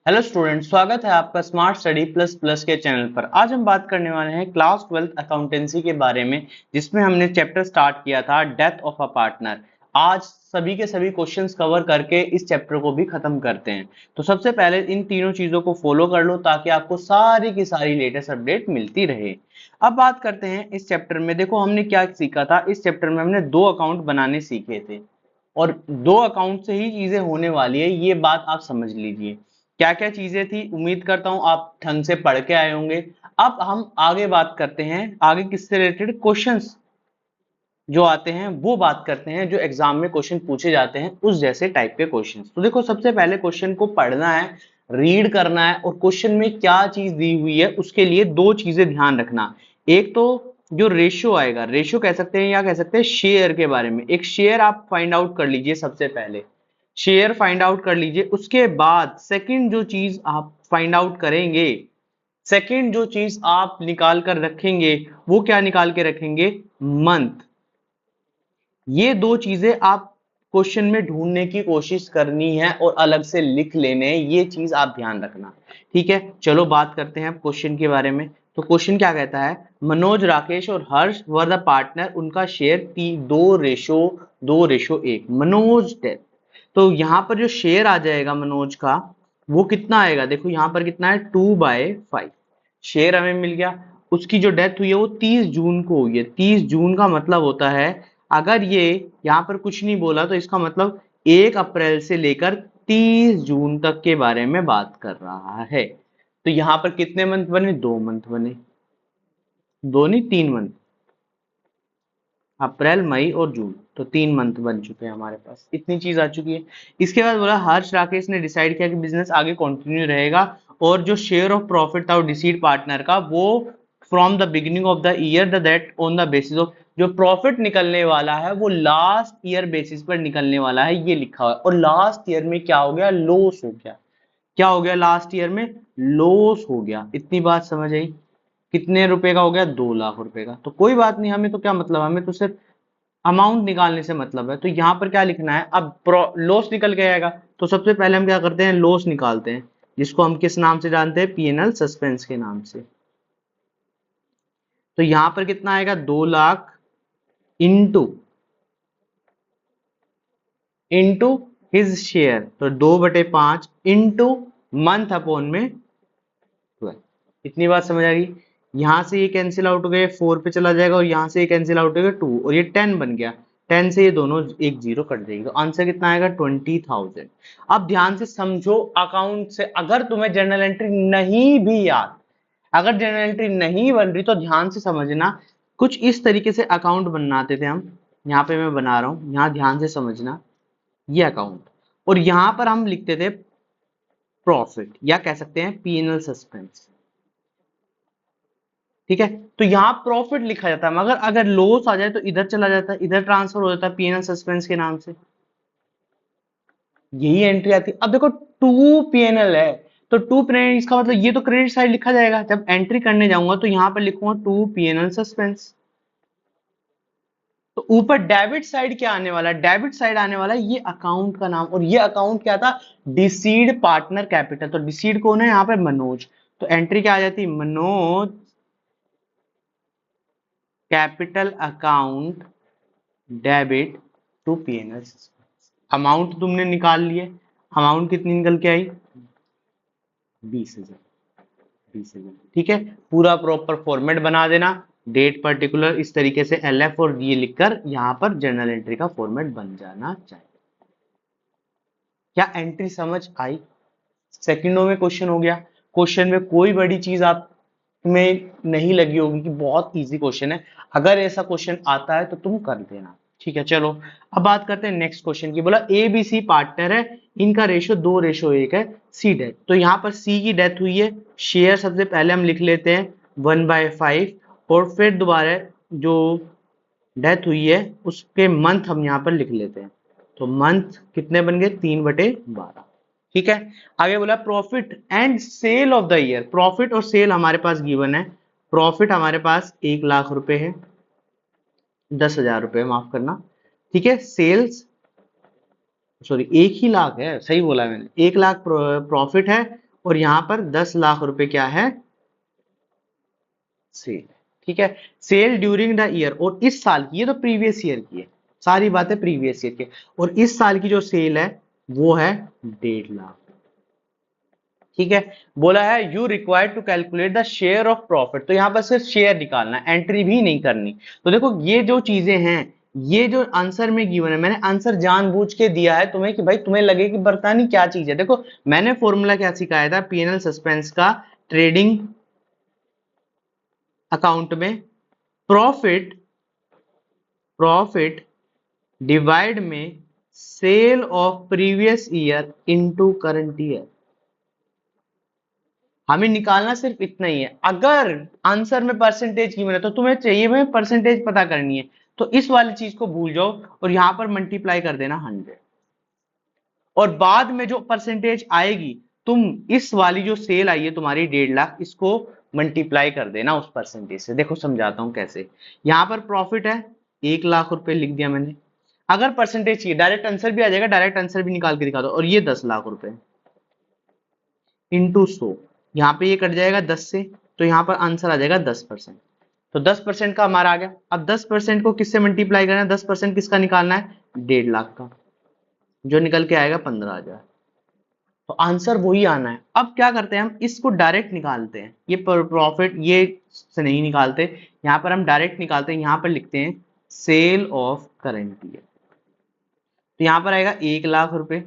Hello student, स्वागत है आपका स्मार्ट स्टडी प्लस प्लस के चैनल पर। आज हम बात करने वाले हैं क्लास 12th अकाउंटेंसी के बारे में, जिसमें हमने चैप्टर स्टार्ट किया था डेथ ऑफ अ पार्टनर। आज सभी के सभी क्वेश्चंस कवर करके इस चैप्टर को भी खत्म करते हैं। तो सबसे पहले इन तीनों चीजों को फॉलो कर लो ताकि आपको सारी की सारी लेटेस्ट अपडेट मिलती रहे। अब बात करते हैं इस चैप्टर में। देखो हमने क्या सीखा था। इस चैप्टर में हमने दो अकाउंट बनाने सीखे थे और दो अकाउंट से ही चीजें होने वाली है, ये बात आप समझ लीजिए। क्या क्या चीजें थी, उम्मीद करता हूं आप ढंग से पढ़ के आए होंगे। अब हम आगे बात करते हैं, आगे किससे रिलेटेड क्वेश्चंस जो आते हैं वो बात करते हैं, जो एग्जाम में क्वेश्चन पूछे जाते हैं उस जैसे टाइप के क्वेश्चंस। तो देखो सबसे पहले क्वेश्चन को पढ़ना है, रीड करना है, और क्वेश्चन में क्या चीज दी हुई है उसके लिए दो चीजें ध्यान रखना। एक तो जो रेशियो आएगा, रेशियो कह सकते हैं या कह सकते हैं शेयर के बारे में। एक शेयर आप फाइंड आउट कर लीजिए, सबसे पहले शेयर फाइंड आउट कर लीजिए। उसके बाद सेकंड जो चीज आप फाइंड आउट करेंगे, सेकंड जो चीज आप निकाल कर रखेंगे, वो क्या निकाल के रखेंगे? मंथ। ये दो चीजें आप क्वेश्चन में ढूंढने की कोशिश करनी है और अलग से लिख लेने हैं, ये चीज आप ध्यान रखना। ठीक है, चलो बात करते हैं अब क्वेश्चन के बारे में। तो क्वेश्चन क्या कहता है? मनोज, राकेश और हर्ष वर द पार्टनर, उनका शेयर 2:1। मनोज डेथ। तो यहां पर जो शेयर आ जाएगा मनोज का, वो कितना आएगा? देखो यहां पर कितना है, 2/5 शेयर हमें मिल गया। उसकी जो डेथ हुई है वो 30 जून को हुई है। 30 जून का मतलब होता है, अगर ये यहां पर कुछ नहीं बोला तो इसका मतलब 1 अप्रैल से लेकर 30 जून तक के बारे में बात कर रहा है। तो यहां पर कितने मंथ बने? 2 मंथ बने। दो नहीं, 3 मंथ। अप्रैल, मई और जून, तो 3 मंथ बन चुके हैं हमारे पास। इतनी चीज आ चुकी है। इसके बाद बोला हर्ष राकेश ने डिसाइड किया कि बिजनेस आगे कंटिन्यू रहेगा, और जो शेयर ऑफ प्रॉफिट था वो डिसीड पार्टनर का, वो from the beginning of the year the that on the basis of, जो प्रॉफिट निकलने वाला है वो लास्ट ईयर बेसिस पर निकलने वाला है, ये लिखा हुआ है। और लास्ट ईयर में क्या हो गया? लॉस हो गया। क्या हो गया? लास्ट ईयर में लॉस हो गया। इतनी बात समझ आई? कितने रुपए का हो गया? 2 लाख रुपए का। तो कोई बात नहीं, हमें तो क्या मतलब, हमें तो सिर्फ अमाउंट निकालने से मतलब है। तो यहां पर क्या लिखना है? अब लॉस निकल के आएगा, तो सबसे पहले हम क्या करते हैं? लॉस निकालते हैं, जिसको हम किस नाम से जानते हैं? पीएनएल सस्पेंस के नाम से। तो यहां पर कितना आएगा? 2 lakh into into his share, तो 2/5 इंटू मंथ अपॉन में 12। इतनी बात समझ आ गई? यहां से ये कैंसिल आउट हो गए, 4 पे चला जाएगा, और यहां से ये कैंसिल आउट हो गया 2, और ये 10 बन गया। 10 से ये दोनों एक जीरो कट जाएगी, तो आंसर कितना आएगा? 20,000। अब ध्यान से समझो अकाउंट से। अगर तुम्हें जर्नल एंट्री नहीं भी याद, अगर जर्नल एंट्री नहीं बन रही तो ध्यान से समझना। कुछ इस तरीके से अकाउंट बनाते थे हम। यहाँ पे मैं बना रहा हूं, यहाँ ध्यान से समझना। ये अकाउंट, और यहां पर हम लिखते थे प्रॉफिट, या कह सकते हैं पीएनएल सस्पेंस। ठीक है, तो यहाँ प्रॉफिट लिखा जाता है, मगर अगर लॉस आ जाए तो इधर चला जाता है, इधर ट्रांसफर हो जाता है पीएनएल सस्पेंस के नाम से। यही एंट्री आती है। अब देखो 2 पीएनएल है, तो 2 पीएनएल, इसका मतलब ये तो क्रेडिट साइड लिखा जाएगा। जब एंट्री करने जाऊंगा तो यहाँ पर लिखूंगा 2 पीएनएल सस्पेंस। तो ऊपर डेबिट साइड क्या आने वाला है? डेबिट साइड आने वाला है ये अकाउंट का नाम, और ये अकाउंट क्या था? Decide partner capital. तो डिसीड कौन है यहाँ पे? मनोज। तो एंट्री क्या आ जाती? Manoj capital account debit to PNL. Amount तुमने निकाल लिए। अमाउंट कितनी निकल के आई? 20,000। 20,000, ठीक है। पूरा प्रॉपर फॉर्मेट बना देना, डेट पर्टिकुलर इस तरीके से एलएफ और ये लिखकर यहाँ पर जर्नल एंट्री का फॉर्मेट बन जाना चाहिए। क्या एंट्री समझ आई? सेकंडों में क्वेश्चन हो गया। क्वेश्चन में कोई बड़ी चीज आप में नहीं लगी होगी कि बहुत इजी क्वेश्चन है। अगर ऐसा क्वेश्चन आता है तो तुम कर देना। ठीक है, चलो अब बात करते हैं नेक्स्ट क्वेश्चन की। बोला ए बी सी पार्टनर है, इनका रेशियो 2:1 है। सी डेथ, तो यहाँ पर सी की डेथ हुई है। शेयर सबसे पहले हम लिख लेते हैं 1/5, और फिर दोबारा जो डेथ हुई है उसके मंथ हम यहाँ पर लिख लेते हैं। तो मंथ कितने बन गए? 3/12। ठीक है, आगे बोला profit and sale of the year. Profit और सेल हमारे पास गिवन है। प्रॉफिट हमारे पास 1 लाख रुपए है, 10,000 रुपए, माफ करना। ठीक है, सेल्स, सॉरी 1 ही लाख है, सही बोला मैंने, 1 लाख प्रॉफिट है, और यहां पर 10 लाख रुपए क्या है, सेल। ठीक है, सेल ड्यूरिंग द ईयर, और इस साल की, ये तो प्रीवियस ईयर की है, सारी बातें प्रीवियस ईयर की, और इस साल की जो सेल है वो है 1.5 लाख। ठीक है, बोला है you required to calculate the share of profit, तो यहां पर सिर्फ शेयर निकालना है, एंट्री भी नहीं करनी। तो देखो ये जो चीजें हैं, ये जो आंसर में गिवन है, मैंने आंसर जानबूझ के दिया है तुम्हें कि भाई तुम्हें लगे कि बरतानी क्या चीज है। देखो मैंने फॉर्मूला क्या सिखाया था पीएनएल सस्पेंस का, ट्रेडिंग अकाउंट में प्रॉफिट, प्रॉफिट डिवाइड में sale of previous year into current year. हमें निकालना सिर्फ इतना ही है, अगर आंसर में परसेंटेज की है तो तुम्हें चाहिए में परसेंटेज पता करनी है, तो इस वाली चीज को भूल जाओ और यहां पर मल्टीप्लाई कर देना 100, और बाद में जो परसेंटेज आएगी तुम इस वाली जो सेल आई है तुम्हारी 1.5 लाख, इसको मल्टीप्लाई कर देना उस परसेंटेज से। देखो समझाता हूं कैसे। यहां पर प्रॉफिट है 1 लाख रुपए लिख दिया मैंने, अगर परसेंटेज चाहिए डायरेक्ट आंसर भी आ जाएगा, डायरेक्ट आंसर भी निकाल के दिखा दो, और ये 10 लाख रुपए इंटू 100, यहाँ पे ये कट जाएगा 10 से, तो यहाँ पर आंसर आ जाएगा 10%। तो 10% का हमारा आ गया। अब 10% को किससे मल्टीप्लाई करना है, 10% किसका निकालना है, 1.5 लाख का, जो निकल के आएगा 15,000। तो आंसर वही आना है। अब क्या करते हैं हम इसको डायरेक्ट निकालते हैं, ये प्रॉफिट ये से नहीं निकालते, यहाँ पर हम डायरेक्ट निकालते हैं, यहाँ पर लिखते हैं सेल ऑफ करंट ईयर। तो यहाँ पर आएगा 1 लाख रुपए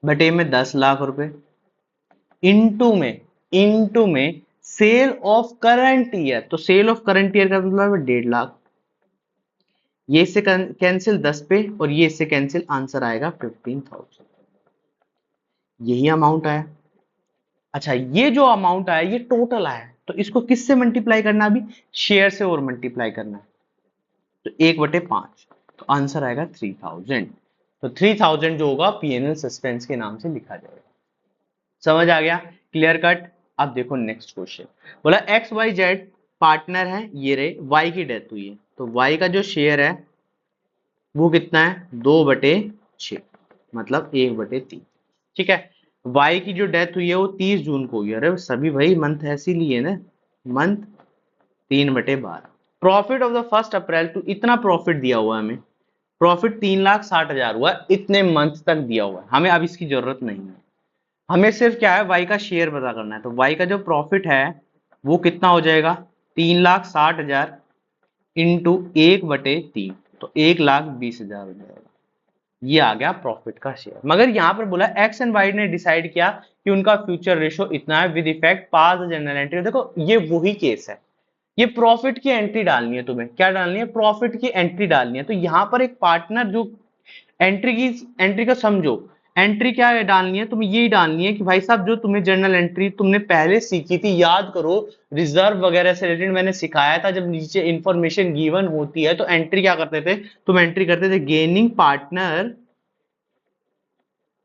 बटे में 10 लाख रुपए, इनटू में सेल ऑफ करंट ईयर, तो सेल ऑफ करंट ईयर का मतलब है 1.5 लाख। ये इससे कैंसिल 10 पे, और ये इससे कैंसिल, आंसर आएगा 15,000। यही अमाउंट आया। अच्छा ये जो अमाउंट आया ये टोटल आया, तो इसको किससे मल्टीप्लाई करना, अभी शेयर से और मल्टीप्लाई करना है, तो 1/5, तो आंसर आएगा 3000। तो 3000 जो होगा पीएनएल सस्पेंस के नाम से लिखा जाएगा। समझ आ गया, क्लियर कट। अब देखो नेक्स्ट क्वेश्चन, बोला एक्स वाई जेड पार्टनर है, ये रहे, वाई की डेथ हुई है, तो वाई का जो शेयर है वो कितना है, 2/6, मतलब 1/3। ठीक है, वाई की जो डेथ हुई है वो 30 जून को हुई है, अरे सभी भाई मंथ ऐसे लिए ना, month 3/12। Profit of the 1 April to, इतना प्रॉफिट दिया हुआ है हमें, प्रॉफिट 3,60,000 हुआ, इतने मंथ तक दिया हुआ है हमें, अब इसकी जरूरत नहीं है, हमें सिर्फ क्या है वाई का शेयर पता करना है। तो वाई का जो प्रॉफिट है वो कितना हो जाएगा, 3,60,000 इंटू 1/3, तो 1,20,000 हो जाएगा। ये आ गया प्रॉफिट का शेयर। मगर यहाँ पर बोला एक्स एंड वाई ने डिसाइड किया कि उनका फ्यूचर रेशो इतना है, with effect pass the general entry. देखो ये वही केस है, ये प्रॉफिट की एंट्री डालनी है तुम्हें, क्या डालनी है, प्रॉफिट की एंट्री डालनी है। तो यहाँ पर एक पार्टनर जो एंट्री का समझो, एंट्री क्या है डालनी है, तुम्हें यही डालनी है कि भाई साहब जो तुम्हें जर्नल एंट्री तुमने पहले सीखी थी, याद करो, रिजर्व वगैरह से रिलेटेड मैंने सिखाया था, जब नीचे इंफॉर्मेशन गिवन होती है तो एंट्री क्या करते थे, तुम एंट्री करते थे gaining partner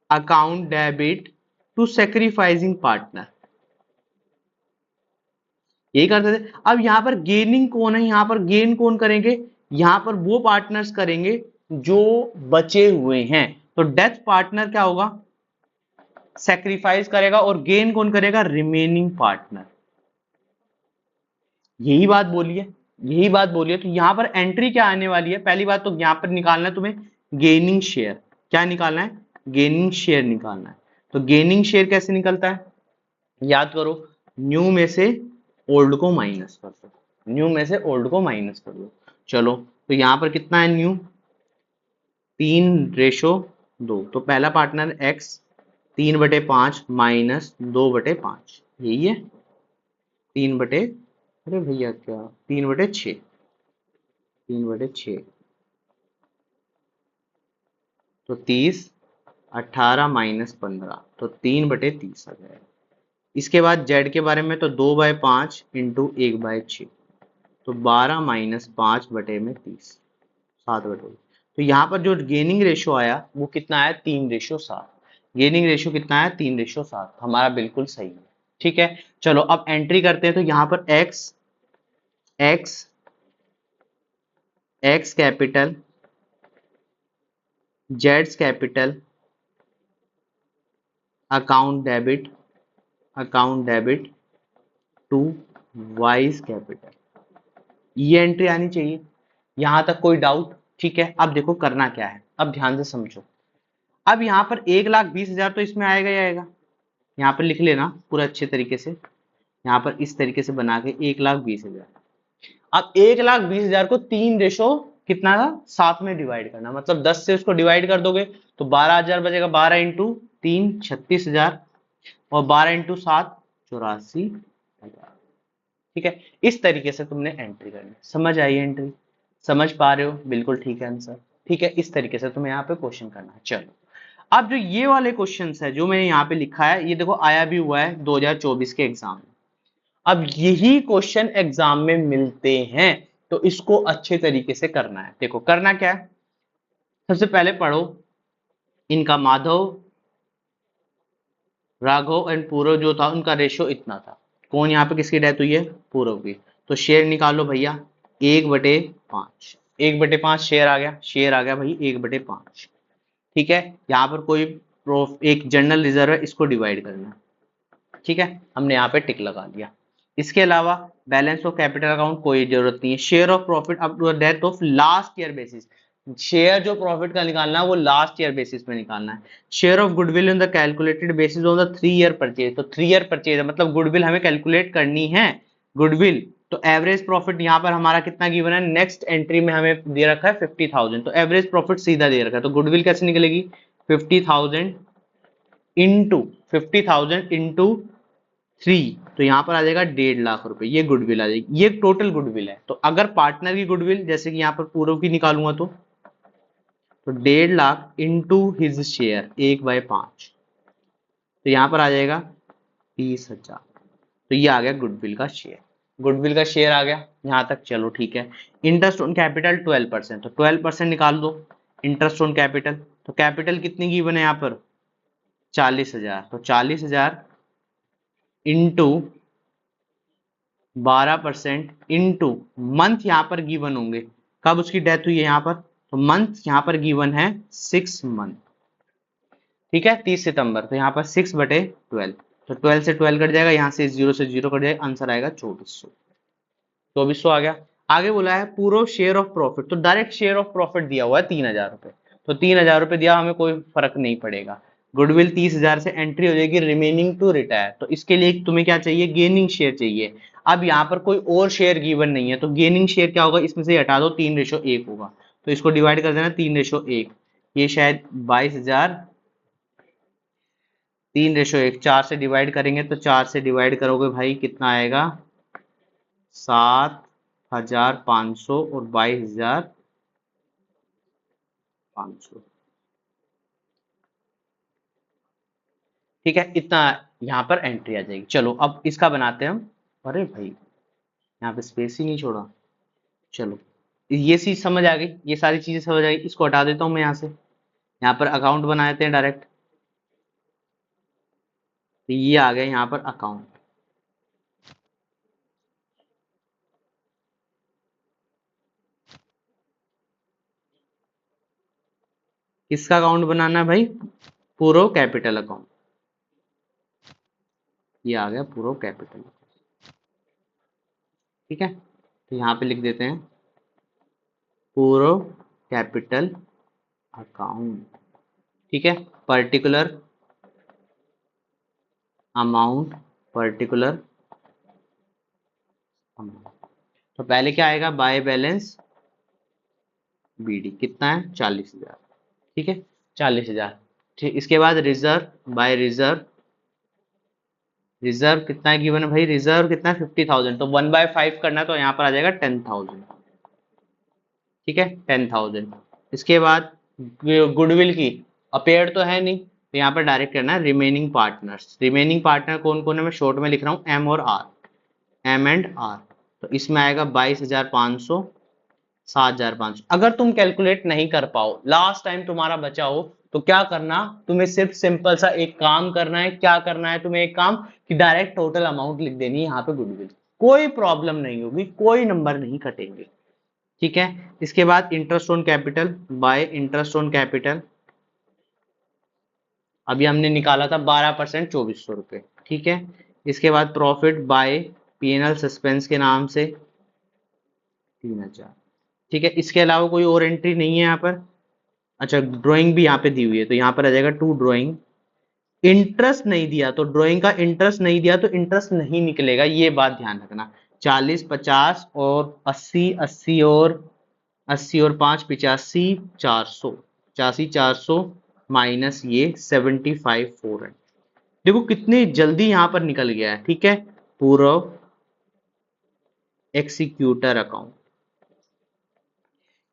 account debit to sacrificing partner, यही करते थे। अब यहां पर गेनिंग कौन है, यहां पर गेन कौन करेंगे, यहां पर वो पार्टनर्स करेंगे जो बचे हुए हैं। तो डेथ पार्टनर क्या होगा, सेक्रीफाइस करेगा, और गेन कौन करेगा, रिमेनिंग पार्टनर। यही बात बोली है, यही बात बोली है। तो यहां पर एंट्री क्या आने वाली है, पहली बात तो यहां पर निकालना है तुम्हें गेनिंग शेयर, क्या निकालना है, गेनिंग शेयर निकालना है। तो गेनिंग शेयर कैसे निकलता है, याद करो, न्यू में से ओल्ड को माइनस कर दो, न्यू में से ओल्ड को माइनस कर दो। चलो तो यहां पर कितना है न्यू, 3/2, तो पहला पार्टनर एक्स, 3/5 माइनस 2/5, यही है 3 बटे, अरे भैया क्या, 3/6, 3/6, तो 30, 18 माइनस 15, तो 3/30 आ जाएगा। इसके बाद जेड के बारे में, तो 2/5 इंटू 1/6, तो 12 माइनस 5/30, 7/, तो यहाँ पर जो गेनिंग रेशो आया वो कितना आया, 3/7। गेनिंग रेशो कितना आया, 3/7, हमारा बिल्कुल सही है। ठीक है, चलो अब एंट्री करते हैं। तो यहाँ पर एक्स, एक्स, एक्स कैपिटल, जेड्स capital, account debit account debit to Y's capital, ये एंट्री आनी चाहिए। यहां तक कोई डाउट? ठीक है, अब देखो करना क्या है, अब ध्यान से समझो। अब यहाँ पर 1,20,000 तो इसमें आएगा ही आएगा, यहाँ पर लिख लेना पूरा अच्छे तरीके से, यहाँ पर इस तरीके से बना के 1,20,000। अब 1,20,000 को 3 रेशो कितना था 7 में डिवाइड करना, मतलब 10 से उसको डिवाइड कर दोगे तो 12,000 बचेगा। 12 इंटू 3 36,000 और 12 इंटू 7 84,000। ठीक है, इस तरीके से तुमने एंट्री करनी। समझ आई एंट्री? समझ पा रहे हो? बिल्कुल ठीक है आंसर। ठीक है, इस तरीके से तुम्हें यहाँ पे क्वेश्चन करना है। चलो, अब जो ये वाले क्वेश्चन है जो मैंने यहाँ पे लिखा है, ये देखो आया भी हुआ है 2024 के एग्जाम में। अब यही क्वेश्चन एग्जाम में मिलते हैं, तो इसको अच्छे तरीके से करना है। देखो करना क्या है, सबसे पहले पढ़ो इनका माधव, राघव एंड पूरव जो था उनका रेशियो इतना था। कौन यहाँ पे किसकी डेथ हुई है? पूरव की। तो शेयर निकालो भैया, 1/5। 1/5 शेयर आ गया, शेयर आ गया भाई 1/5। ठीक है, यहाँ पर कोई एक जनरल रिजर्व है, इसको डिवाइड करना है। ठीक है, हमने यहाँ पे टिक लगा दिया। इसके अलावा बैलेंस ऑफ कैपिटल अकाउंट कोई जरूरत नहीं है। Share of profit up to death of last year basis, share जो प्रॉफिट का निकालना है वो लास्ट ईयर बेसिस पे निकालना है। Share of goodwill in the calculated basis on the 3 year purchase, तो 3 ईयर परचेज है मतलब गुडविल हमें कैलकुलेट करनी है। गुडविल तो एवरेज प्रॉफिट यहाँ पर हमारा कितना गिवन है, नेक्स्ट एंट्री में हमें दे रखा है 50,000, तो एवरेज प्रॉफिट सीधा दे रखा है। तो गुडविल कैसे निकलेगी, 50,000 इंटू 50,000 इंटू 3, तो यहां पर आ जाएगा 1.5 लाख रुपए, ये गुडविल आ जाएगी। ये टोटल गुडविल है। तो अगर पार्टनर की गुडविल जैसे कि यहाँ पर पूर्व की निकालूंगा तो 1.5 लाख इंटू हिज शेयर 1/5, तो यहां पर आ जाएगा 30,000। तो ये आ गया गुडविल का शेयर, गुडविल का शेयर आ गया यहां तक। चलो ठीक है, इंटरेस्ट ऑन कैपिटल 12%, तो 12% निकाल दो इंटरेस्ट ऑन कैपिटल। तो कैपिटल कितनी की बने यहाँ पर 40,000, तो 40,000 इंटू 12% इंटू मंथ यहाँ पर गिवन होंगे, कब उसकी डेथ हुई है यहाँ पर, तो मंथ यहाँ पर गिवन है 6 मंथ। ठीक है, 30 सितंबर, तो यहाँ पर 6/12, तो 12 से 12 कट जाएगा, यहाँ से 0 से 0 कट जाएगा, आंसर आएगा 2400। 2400 आ गया। आगे बोला है पूर्व शेयर ऑफ प्रॉफिट, तो डायरेक्ट शेयर ऑफ प्रॉफिट दिया हुआ है 3,000 रुपए, तो 3,000 रुपए दिया, हमें कोई फर्क नहीं पड़ेगा। गुडविल 30,000 से एंट्री हो जाएगी रिमेनिंग टू रिटायर, तो इसके लिए तुम्हें क्या चाहिए, गेनिंग शेयर चाहिए। अब यहाँ पर कोई और शेयर गिवन नहीं है, तो गेनिंग शेयर क्या होगा, इसमें से हटा दो, 3:1 होगा, तो इसको डिवाइड कर देना 3:1। ये शायद 22,000, 3:1, 4 से डिवाइड करेंगे तो 4 से डिवाइड करोगे भाई कितना आएगा, 7,500 और 22,500। ठीक है, इतना यहाँ पर एंट्री आ जाएगी। चलो अब इसका बनाते हैं हम। अरे भाई यहाँ पे स्पेस ही नहीं छोड़ा। चलो ये चीज समझ आ गई, ये सारी चीजें समझ आ गई, इसको हटा देता हूँ मैं यहाँ से। यहाँ पर अकाउंट बना देते हैं डायरेक्ट, तो ये आ गया यहाँ पर अकाउंट। किसका अकाउंट बनाना है भाई, पूरो कैपिटल अकाउंट। ये आ गया पूरो कैपिटल। ठीक है, तो यहाँ पे लिख देते हैं पूरो कैपिटल अकाउंट। ठीक है, पर्टिकुलर अमाउंट, पर्टिकुलर अमाउंट। तो पहले क्या आएगा, बाय बैलेंस बीडी कितना है 40,000। ठीक है, 40,000। ठीक, इसके बाद रिजर्व बाय रिजर्व, रिजर्व कितना है गिवन है भाई, रिजर्व कितना है 50,000, तो 1/5 करना है, तो यहाँ पर आ जाएगा 10,000। ठीक है, 10,000। इसके बाद गुडविल की अपेयर तो है नहीं, तो यहाँ पर डायरेक्ट करना है रिमेनिंग पार्टनर्स। रिमेनिंग पार्टनर कौन कौन है, मैं शॉर्ट में लिख रहा हूँ एम और आर, एम एंड आर। तो इसमें आएगा 22,500, 7,500। अगर तुम कैलकुलेट नहीं कर पाओ, लास्ट टाइम तुम्हारा बचा हो, तो क्या करना, तुम्हें सिर्फ सिंपल सा एक काम करना है। क्या करना है तुम्हें, एक काम कि डायरेक्ट टोटल अमाउंट लिख देनी है यहाँ पे गुडविल, कोई प्रॉब्लम नहीं होगी, कोई नंबर नहीं कटेंगे। ठीक है, इसके बाद interest on capital by interest on capital, अभी हमने निकाला था 12% 2,400 रुपए। ठीक है, इसके बाद प्रॉफिट बाय P&L सस्पेंस के नाम से 3000। ठीक है, इसके अलावा कोई और एंट्री नहीं है यहाँ पर। अच्छा, ड्राइंग भी यहाँ पे दी हुई है, तो यहाँ पर आ जाएगा टू ड्राइंग। इंटरेस्ट नहीं दिया तो ड्राइंग का इंटरेस्ट नहीं दिया तो इंटरेस्ट नहीं निकलेगा, ये बात ध्यान रखना। 40 50 और 80 80 और 5 85 400 85 400 माइनस ये 75 400। देखो कितनी जल्दी यहाँ पर निकल गया है। ठीक है, पूर्व एक्सिक्यूटर अकाउंट।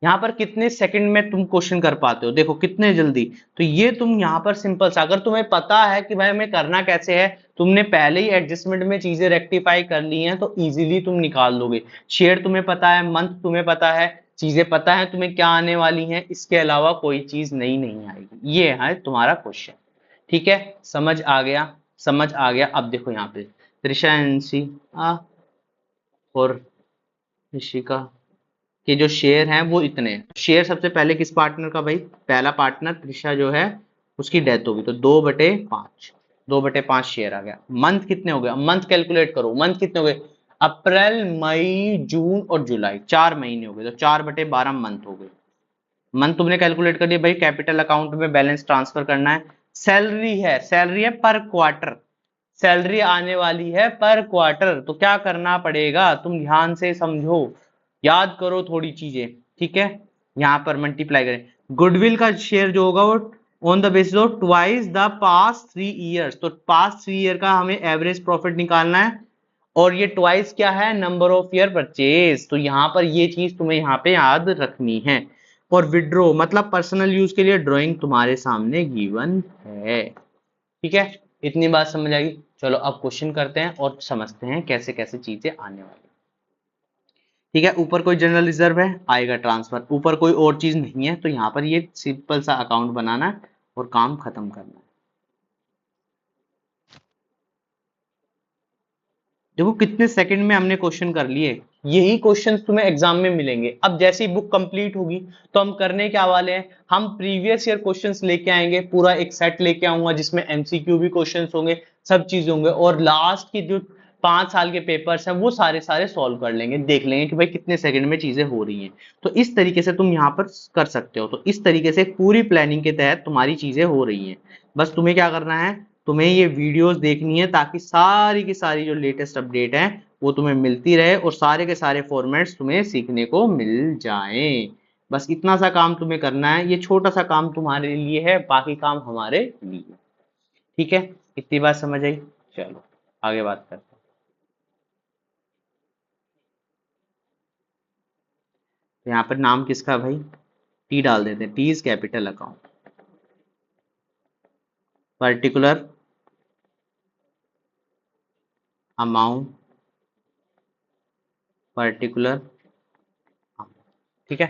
यहाँ पर कितने सेकंड में तुम क्वेश्चन कर पाते हो, देखो कितने जल्दी। तो ये तुम यहाँ पर सिंपल सा, अगर तुम्हें पता है कि भाई हमें करना कैसे है, तुमने पहले ही एडजस्टमेंट में चीजें रेक्टिफाई कर ली हैं, तो इजीली तुम निकाल लोगे। शेयर तुम्हें पता है, मंथ तुम्हें पता है, चीजें पता है तुम्हें क्या आने वाली हैं, इसके अलावा कोई चीज नई नहीं आएगी। ये है तुम्हारा क्वेश्चन। ठीक है, समझ आ गया, समझ आ गया। अब देखो यहाँ पे त्रिशा एनसी और ऋषिका के जो शेयर हैं वो इतने हैं। शेयर सबसे पहले किस पार्टनर का भाई, पहला पार्टनर त्रिशा जो है उसकी डेथ होगी, तो 2/5, 2/5 शेयर आ गया। मंथ कितने हो गए, मंथ कैलकुलेट करो, मंथ कितने हो गए, अप्रैल मई जून और जुलाई, 4 महीने हो गए, तो 4/12 मंथ हो गए। मंथ तुमने कैलकुलेट कर दिया भाई। कैपिटल अकाउंट में बैलेंस ट्रांसफर करना है। सैलरी है, सैलरी है पर क्वार्टर, सैलरी आने वाली है पर क्वार्टर, तो क्या करना पड़ेगा, तुम ध्यान से समझो, याद करो थोड़ी चीजें। ठीक है, यहां पर मल्टीप्लाई करें। गुडविल का शेयर जो होगा वो on the basis of twice the past 3 years, तो पास्ट 3 ईयर का हमें एवरेज प्रॉफिट निकालना है। और ये ट्वाइस क्या है, नंबर ऑफ ईयर परचेज, तो यहां पर ये चीज तुम्हें यहाँ पे याद रखनी है। और विड्रो मतलब पर्सनल यूज के लिए ड्राइंग तुम्हारे सामने गिवन है। ठीक है, इतनी बात समझ आएगी। चलो अब क्वेश्चन करते हैं और समझते हैं कैसे कैसे चीजें आने वाली। ठीक है, ऊपर कोई जनरल रिजर्व है, आएगा ट्रांसफर। ऊपर कोई और चीज नहीं है, तो यहाँ पर ये सिंपल सा अकाउंट बनाना है और काम खत्म करना है। देखो कितने सेकंड में हमने क्वेश्चन कर लिए। यही क्वेश्चंस तुम्हें एग्जाम में मिलेंगे। अब जैसे ही बुक कंप्लीट होगी तो हम करने क्या वाले हैं, हम प्रीवियस ईयर क्वेश्चंस लेके आएंगे, पूरा एक सेट लेके आऊंगा जिसमें एमसीक्यू भी क्वेश्चंस होंगे, सब चीज होंगे, और लास्ट की जो 5 साल के पेपर्स हैं वो सारे सारे सॉल्व कर लेंगे, देख लेंगे कि भाई कितने सेकंड में चीजें हो रही हैं। तो इस तरीके से तुम यहाँ पर कर सकते हो। तो इस तरीके से पूरी प्लानिंग के तहत तुम्हारी चीजें हो रही हैं। बस तुम्हें क्या करना है, तुम्हें ये वीडियोस देखनी है ताकि सारी की सारी जो लेटेस्ट अपडेट है वो तुम्हें मिलती रहे और सारे के सारे फॉर्मेट्स तुम्हें सीखने को मिल जाएं। बस इतना सा काम तुम्हें करना है, ये छोटा सा काम तुम्हारे लिए है, बाकी काम हमारे लिए। ठीक है, इतनी बात समझ आई। चलो आगे बात करते हैं। तो यहाँ पर नाम किसका भाई, टी डाल देते हैं, T is capital account. Particular amount, particular, ठीक है।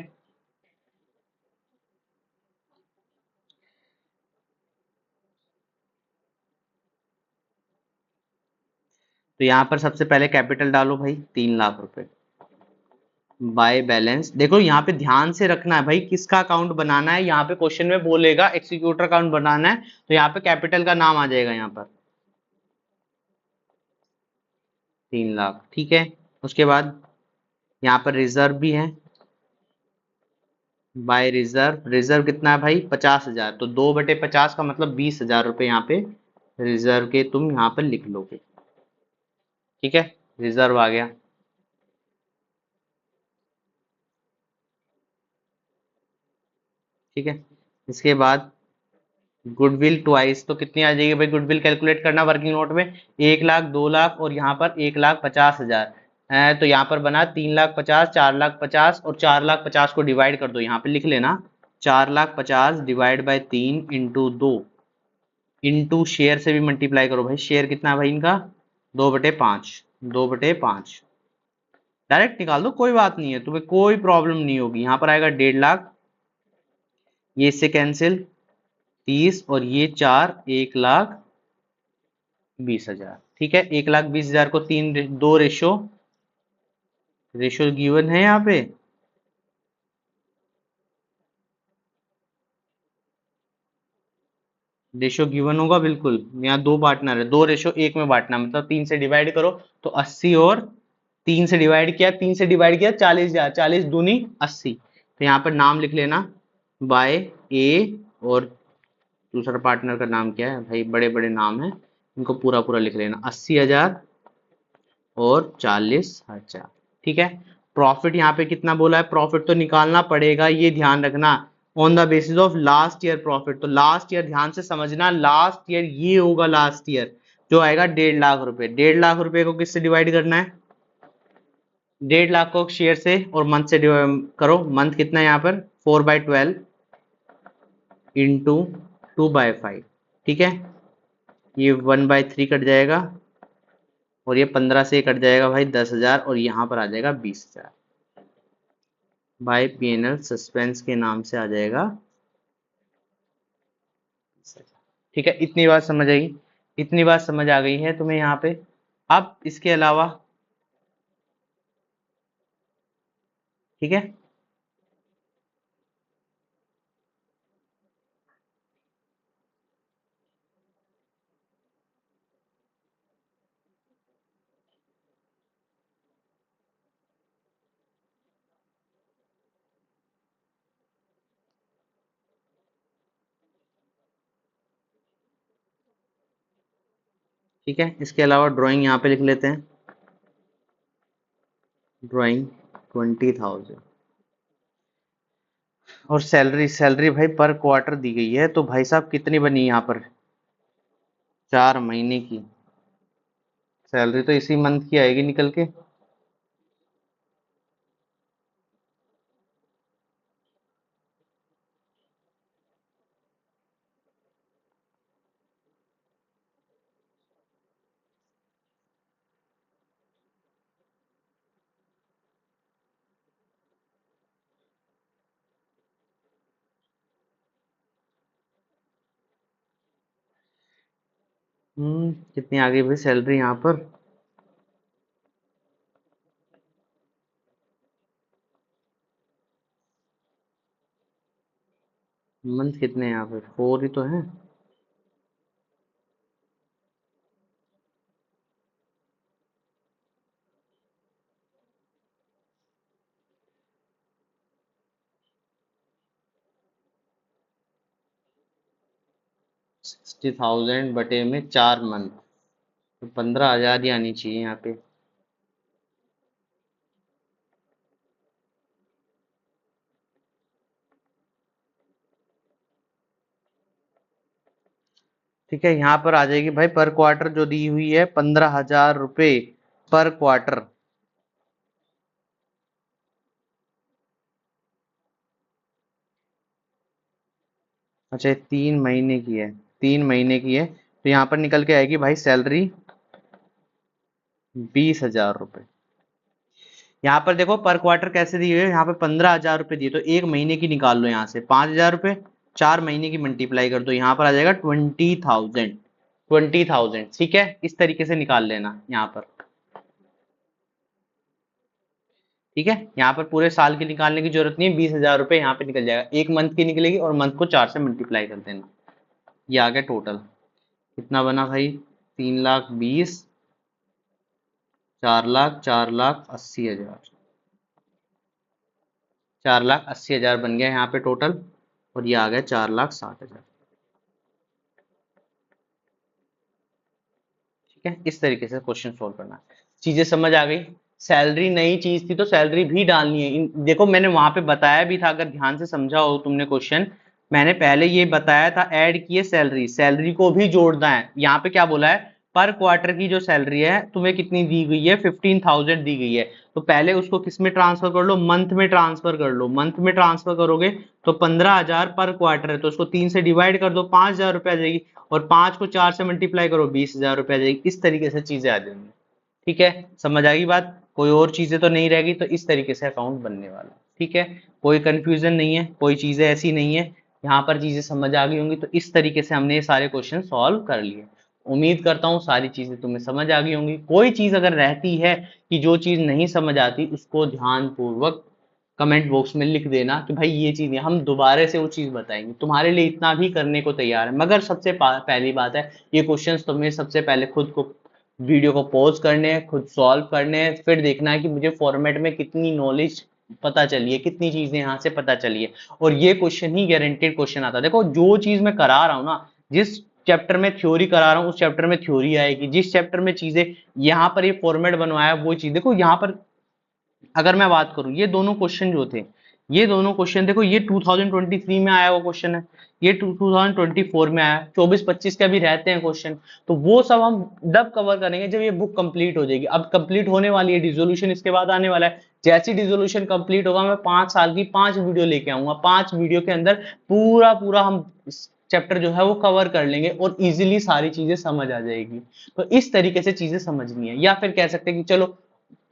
तो यहाँ पर सबसे पहले कैपिटल डालो भाई, 3 लाख रुपए। बाय बैलेंस, देखो यहाँ पे ध्यान से रखना है भाई, किसका अकाउंट बनाना है। यहाँ पे क्वेश्चन में बोलेगा एक्सिक्यूटर अकाउंट बनाना है, तो यहाँ पे कैपिटल का नाम आ जाएगा यहाँ पर 3 लाख। ठीक है, उसके बाद यहाँ पर रिजर्व भी है। बाय रिजर्व, रिजर्व कितना है भाई, 50,000, तो 2/50 का मतलब 20,000 रुपए यहाँ पे रिजर्व के तुम यहाँ पर लिख लोगे। ठीक है, रिजर्व आ गया। ठीक है, इसके बाद गुडविल ट्वाइस, तो कितनी आ जाएगी भाई, गुडविल कैलकुलेट करना वर्किंग नोट में, 1 लाख, 2 लाख और यहाँ पर 1,50,000 है, तो यहाँ पर बना 3,50,000, 4,50,000 और 4,50,000 को डिवाइड कर दो, यहाँ पे लिख लेना 4,50,000 divide by 3 into 2 into share से भी मल्टीप्लाई करो भाई। शेयर कितना है भाई इनका, 2/5, 2/5 डायरेक्ट निकाल दो, कोई बात नहीं है, तुम्हें कोई प्रॉब्लम नहीं होगी। यहाँ पर आएगा 1.5 लाख, ये इससे कैंसिल 30 और ये 4, 1,20,000। ठीक है, 1,20,000 को 2 रेशो, रेशो गिवन है यहाँ पे, रेशो गिवन होगा बिल्कुल। यहाँ दो पार्टनर है, 2:1 में बांटना, मतलब 3 से डिवाइड करो तो 80, और 3 से डिवाइड किया, 40,000, 40 दूनी 80। तो यहाँ पर नाम लिख लेना बाय ए, और दूसरा पार्टनर का नाम क्या है भाई, बड़े बड़े नाम है, इनको पूरा पूरा लिख लेना, 80,000 और 40,000। ठीक है। प्रॉफिट यहाँ पे कितना बोला है, प्रॉफिट तो निकालना पड़ेगा, ये ध्यान रखना, on the basis of last year profit. तो लास्ट ईयर ध्यान से समझना, लास्ट ईयर ये होगा, लास्ट ईयर जो आएगा 1.5 लाख रुपए। 1.5 लाख रुपए को किससे डिवाइड करना है, 1.5 लाख को शेयर से, और मंथ से करो। मंथ कितना है यहाँ पर, 4/12 इंटू 2/5। ठीक है, ये 1/3 कट जाएगा, और ये 15 से कट जाएगा भाई 10,000, और यहाँ पर आ जाएगा 20,000। बाय पीएनएल सस्पेंस के नाम से आ जाएगा। ठीक है, इतनी बात समझ आई, इतनी बात समझ आ गई है तुम्हें यहाँ पे। अब इसके अलावा, ठीक है, ठीक है, इसके अलावा ड्राइंग यहाँ पे लिख लेते हैं, ड्राइंग 20,000, और सैलरी, सैलरी भाई पर क्वार्टर दी गई है, तो भाई साहब कितनी बनी यहाँ पर, 4 महीने की सैलरी, तो इसी मंथ की आएगी निकल के। 'कितनी आ गई भाई सैलरी यहाँ पर, मंथ कितने हैं यहाँ पे, 4 ही तो है। $60,000 बटे में 4 मंथ, तो 15,000 ही आनी चाहिए यहाँ पे। ठीक है, यहाँ पर आ जाएगी भाई पर क्वार्टर जो दी हुई है, 15,000 रुपये पर क्वार्टर। अच्छा, ये 3 महीने की है, 3 महीने की है, तो यहाँ पर निकल के आएगी भाई सैलरी 20,000 रुपये। यहाँ पर देखो पर क्वार्टर कैसे दिए हुए, यहाँ पे 15,000 रुपये दिए, तो 1 महीने की निकाल लो, यहाँ से 5,000 रुपये, 4 महीने की मल्टीप्लाई कर दो, यहाँ पर आ जाएगा 20,000, 20,000। ठीक है, इस तरीके से निकाल लेना यहाँ पर। ठीक है, यहाँ पर पूरे साल की निकालने की जरूरत नहीं है, 20,000 रुपये यहाँ पे निकल जाएगा, एक मंथ की निकलेगी, और मंथ को 4 से मल्टीप्लाई कर देना। ये आ गया टोटल, कितना बना भाई, 3,20,000, 4,00,000, 4,80,000, 4,80,000 बन गया यहाँ पे टोटल, और ये आ गया 4,60,000। ठीक है, इस तरीके से क्वेश्चन सोल्व करना है। चीजें समझ आ गई, सैलरी नई चीज थी तो सैलरी भी डालनी है। देखो मैंने वहां पे बताया भी था, अगर ध्यान से समझा हो तुमने क्वेश्चन, मैंने पहले ये बताया था, ऐड किए सैलरी, सैलरी को भी जोड़ना है। यहाँ पे क्या बोला है, पर क्वार्टर की जो सैलरी है तुम्हें कितनी दी गई है, 15,000 दी गई है, तो पहले उसको किस में ट्रांसफर कर लो, मंथ में ट्रांसफर कर लो। मंथ में ट्रांसफर करोगे तो 15,000 पर क्वार्टर है, तो उसको 3 से डिवाइड कर दो, 5,000 रुपये आ जाएगी, और 5 को 4 से मल्टीप्लाई करो, 20,000 रुपये आ जाएगी। इस तरीके से चीजें आ जाएंगी। ठीक है, समझ आ गई बात, कोई और चीजें तो नहीं रहेगी, तो इस तरीके से अकाउंट बनने वाला है। ठीक है, कोई कंफ्यूजन नहीं है, कोई चीजें ऐसी नहीं है, यहाँ पर चीजें समझ आ गई होंगी। तो इस तरीके से हमने ये सारे क्वेश्चन सॉल्व कर लिए। उम्मीद करता हूँ सारी चीजें तुम्हें समझ आ गई होंगी। कोई चीज अगर रहती है कि जो चीज नहीं समझ आती, उसको ध्यान पूर्वक कमेंट बॉक्स में लिख देना कि भाई ये चीज़ नहीं, हम दोबारा से वो चीज़ बताएंगे, तुम्हारे लिए इतना भी करने को तैयार है। मगर सबसे पहली बात है, ये क्वेश्चंस तुम्हें सबसे पहले खुद को वीडियो को पॉज करने हैं, खुद सॉल्व करने हैं, फिर देखना है कि मुझे फॉर्मेट में कितनी नॉलेज पता चली है, कितनी चीजें यहाँ से पता चली है। और ये क्वेश्चन ही गारंटेड क्वेश्चन आता है। देखो जो चीज मैं करा रहा हूँ ना, जिस चैप्टर में थ्योरी करा रहा हूँ उस चैप्टर में थ्योरी आएगी, जिस चैप्टर में चीजें यहाँ पर ये फॉर्मेट बनवाया वो चीज देखो यहाँ पर। अगर मैं बात करूं, ये दोनों क्वेश्चन जो थे, ये दोनों क्वेश्चन देखो, ये 2023 में आया हुआ क्वेश्चन है, ये 2024 में आया है, 24-25 का भी रहते हैं क्वेश्चन। तो वो सब हम जब कवर करेंगे जब ये बुक कंप्लीट हो जाएगी। अब कंप्लीट होने वाली है, डिसोल्यूशन इसके बाद आने वाला है। जैसी डिसोल्यूशन कंप्लीट होगा, मैं 5 साल की 5 वीडियो लेके आऊंगा, 5 वीडियो के अंदर पूरा पूरा हम चैप्टर जो है वो कवर कर लेंगे और इजीली सारी चीजें समझ आ जाएगी। तो इस तरीके से चीजें समझनी है। या फिर कह सकते हैं कि चलो,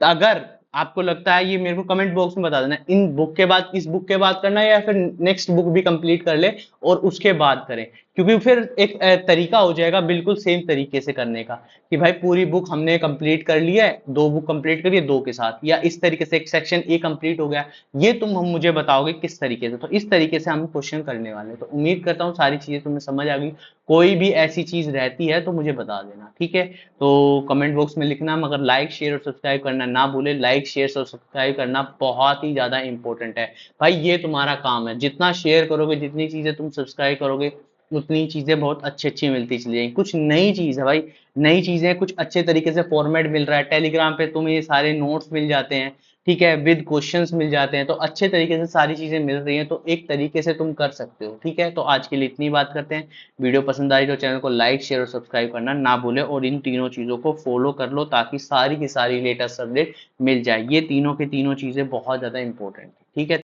अगर आपको लगता है, ये मेरे को कमेंट बॉक्स में बता देना, इन बुक के बाद इस बुक के बाद करना है या फिर नेक्स्ट बुक भी कंप्लीट कर ले और उसके बाद करें। क्योंकि फिर एक तरीका हो जाएगा बिल्कुल सेम तरीके से करने का, कि भाई पूरी बुक हमने कंप्लीट कर ली है, 2 बुक कंप्लीट करिए 2 के साथ, या इस तरीके से एक सेक्शन ए कंप्लीट हो गया। ये तुम हम मुझे बताओगे किस तरीके से, तो इस तरीके से हम क्वेश्चन करने वाले हैं। तो उम्मीद करता हूँ सारी चीजें तुम्हें समझ आ गई। कोई भी ऐसी चीज रहती है तो मुझे बता देना, ठीक है। तो कमेंट बॉक्स में लिखना, मगर लाइक शेयर और सब्सक्राइब करना ना भूले। लाइक शेयर और सब्सक्राइब करना बहुत ही ज्यादा इंपॉर्टेंट है भाई, ये तुम्हारा काम है। जितना शेयर करोगे, जितनी चीजें तुम सब्सक्राइब करोगे, उतनी चीजें बहुत अच्छी अच्छी मिलती चली जाएंगी। कुछ नई चीज है भाई, नई चीजें, कुछ अच्छे तरीके से फॉर्मेट मिल रहा है, टेलीग्राम पे तुम्हें ये सारे नोट्स मिल जाते हैं, ठीक है, विद क्वेश्चंस मिल जाते हैं। तो अच्छे तरीके से सारी चीजें मिल रही हैं, तो एक तरीके से तुम कर सकते हो, ठीक है। तो आज के लिए इतनी बात करते हैं। वीडियो पसंद आई तो चैनल को लाइक शेयर और सब्सक्राइब करना ना भूले, और इन तीनों चीजों को फॉलो कर लो ताकि सारी की सारी लेटेस्ट अपडेट मिल जाए। ये तीनों की तीनों चीजें बहुत ज्यादा इंपॉर्टेंट है, ठीक है।